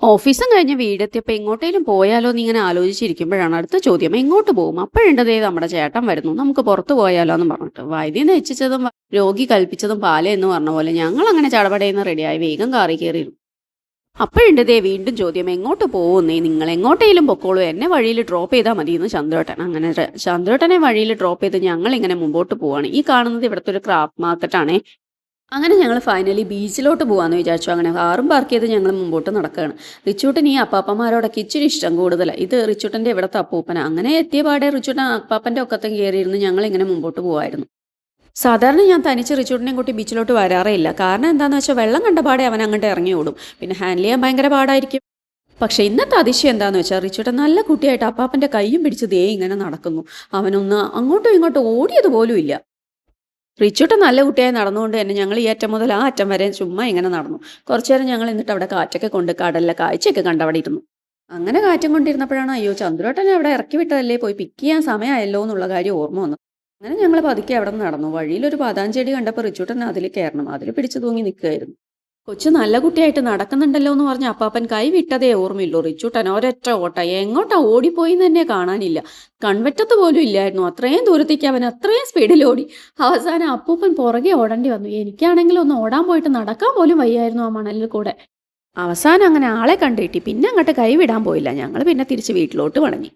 ഓഫീസും കഴിഞ്ഞ് വീടെത്തിയപ്പോൾ എങ്ങോട്ടേലും പോയാലോ എന്ന് ഇങ്ങനെ ആലോചിച്ചിരിക്കുമ്പോഴാണ് അടുത്ത ചോദ്യം എങ്ങോട്ട് പോകും. അപ്പോഴുണ്ടതേ നമ്മുടെ ചേട്ടൻ വരുന്നു. നമുക്ക് പുറത്ത് പോയാലോ എന്ന് പറഞ്ഞിട്ട് വൈദ്യം നയിച്ചതും രോഗി കൽപ്പിച്ചതും പാലേ എന്ന് പറഞ്ഞ പോലെ ഞങ്ങൾ അങ്ങനെ ചടപടയെന്ന് റെഡിയായി വേഗം കാറി കയറിയിരുന്നു. അപ്പോഴുണ്ടതേ വീണ്ടും ചോദ്യം എങ്ങോട്ട് പോകുന്നേ, നിങ്ങൾ എങ്ങോട്ടേലും പൊക്കോളൂ, എന്നെ വഴിയിൽ ഡ്രോപ്പ് ചെയ്താൽ മതി എന്ന് ചന്ദ്രേട്ടൻ. അങ്ങനെ ചന്ദ്രേട്ടനെ വഴിയിൽ ഡ്രോപ്പ് ചെയ്ത് ഞങ്ങൾ ഇങ്ങനെ മുമ്പോട്ട് പോവാണ്. ഈ കാണുന്നത് ഇവിടുത്തെ ഒരു ക്രാഫ്റ്റ് മാർക്കറ്റാണേ. അങ്ങനെ ഞങ്ങൾ ഫൈനലി ബീച്ചിലോട്ട് പോകാമെന്ന് വിചാരിച്ചു. അങ്ങനെ കാറും പാർക്ക് ചെയ്ത് ഞങ്ങൾ മുമ്പോട്ട് നടക്കുകയാണ്. റിച്ചൂട്ടൻ ഈ അപ്പാപ്പന്മാരോടൊക്കെ ഇച്ചിരി ഇഷ്ടം കൂടുതലാണ്. ഇത് റിച്ചൂട്ടൻ്റെ ഇവിടുത്തെ അപ്പൂപ്പന. അങ്ങനെ എത്തിയ പാടെ റിച്ചൂട്ടൻ അപ്പാപ്പൻ്റെ ഒക്കത്തും കയറിയിരുന്ന് ഞങ്ങൾ ഇങ്ങനെ മുമ്പോട്ട് പോകുമായിരുന്നു. സാധാരണ ഞാൻ തനിച്ച് റിച്ചൂട്ടിനെയും കൂട്ടി ബീച്ചിലോട്ട് വരാറേ ഇല്ല. കാരണം എന്താണെന്ന് വെച്ചാൽ വെള്ളം കണ്ട പാടെ അവൻ അങ്ങോട്ട് ഇറങ്ങി ഓടും. പിന്നെ ഹാൻഡിൽ ചെയ്യാൻ ഭയങ്കര പാടായിരിക്കും. പക്ഷേ ഇന്നത്തെ അതിശയം എന്താണെന്ന് വെച്ചാൽ റിച്ചൂട്ടൻ നല്ല കുട്ടിയായിട്ട് അപ്പാപ്പൻ്റെ കൈയും പിടിച്ച് ദേ ഇങ്ങനെ നടക്കുന്നു. അവനൊന്ന് അങ്ങോട്ടും ഇങ്ങോട്ടും ഓടിയത് പോലും ഇല്ല. റിച്ചൂട്ടൻ നല്ല കുട്ടിയായി നടന്നുകൊണ്ട് തന്നെ ഞങ്ങൾ ഈ അറ്റം മുതൽ ആ അറ്റം വരെ ചുമ്മാ ഇങ്ങനെ നടന്നു. കുറച്ചു നേരം ഞങ്ങൾ എന്നിട്ട് അവിടെ കാറ്റൊക്കെ കൊണ്ട് കടലിലെ കാഴ്ചയൊക്കെ കണ്ടവിടെ ഇരുന്നു. അങ്ങനെ കാറ്റും കൊണ്ടിരുന്നപ്പോഴാണ് അയ്യോ ചന്ദ്രേട്ടനെ അവിടെ ഇറക്കി വിട്ടതല്ലേ, പോയി പിക്ക് ചെയ്യാൻ സമയമായല്ലോ എന്നുള്ള കാര്യം ഓർമ്മ വന്നു. അങ്ങനെ ഞങ്ങൾ പതുക്കെ അവിടെ നിന്ന് നടന്നു. വഴിയിലൊരു ബാദാം കണ്ടപ്പോൾ റിച്ചൂട്ടൻ അതിൽ കയറണം. അതിൽ പിടിച്ചു തൂങ്ങി നിൽക്കുകയായിരുന്നു. കൊച്ചു നല്ല കുട്ടിയായിട്ട് നടക്കുന്നുണ്ടല്ലോ എന്ന് പറഞ്ഞ അപ്പാപ്പൻ കൈ വിട്ടതേ ഓർമ്മയില്ലൂ. റിച്ചൂട്ടൻ ഒരൊറ്റ ഓട്ട എങ്ങോട്ടാ ഓടിപ്പോയി എന്ന് തന്നെ കാണാനില്ല. കൺവെട്ടത്ത് പോലും ഇല്ലായിരുന്നു. അത്രയും ദൂരത്തേക്ക് അവൻ അത്രയും സ്പീഡിൽ ഓടി. അവസാനം അപ്പൂപ്പൻ പുറകെ ഓടേണ്ടി വന്നു. എനിക്കാണെങ്കിൽ ഒന്ന് ഓടാൻ പോയിട്ട് നടക്കാൻ പോലും വയ്യായിരുന്നു ആ മണലിൽ കൂടെ. അവസാനം അങ്ങനെ ആളെ കണ്ടിട്ടി പിന്നെ അങ്ങോട്ട് കൈവിടാൻ പോയില്ല. ഞങ്ങൾ പിന്നെ തിരിച്ച് വീട്ടിലോട്ട് മടങ്ങി.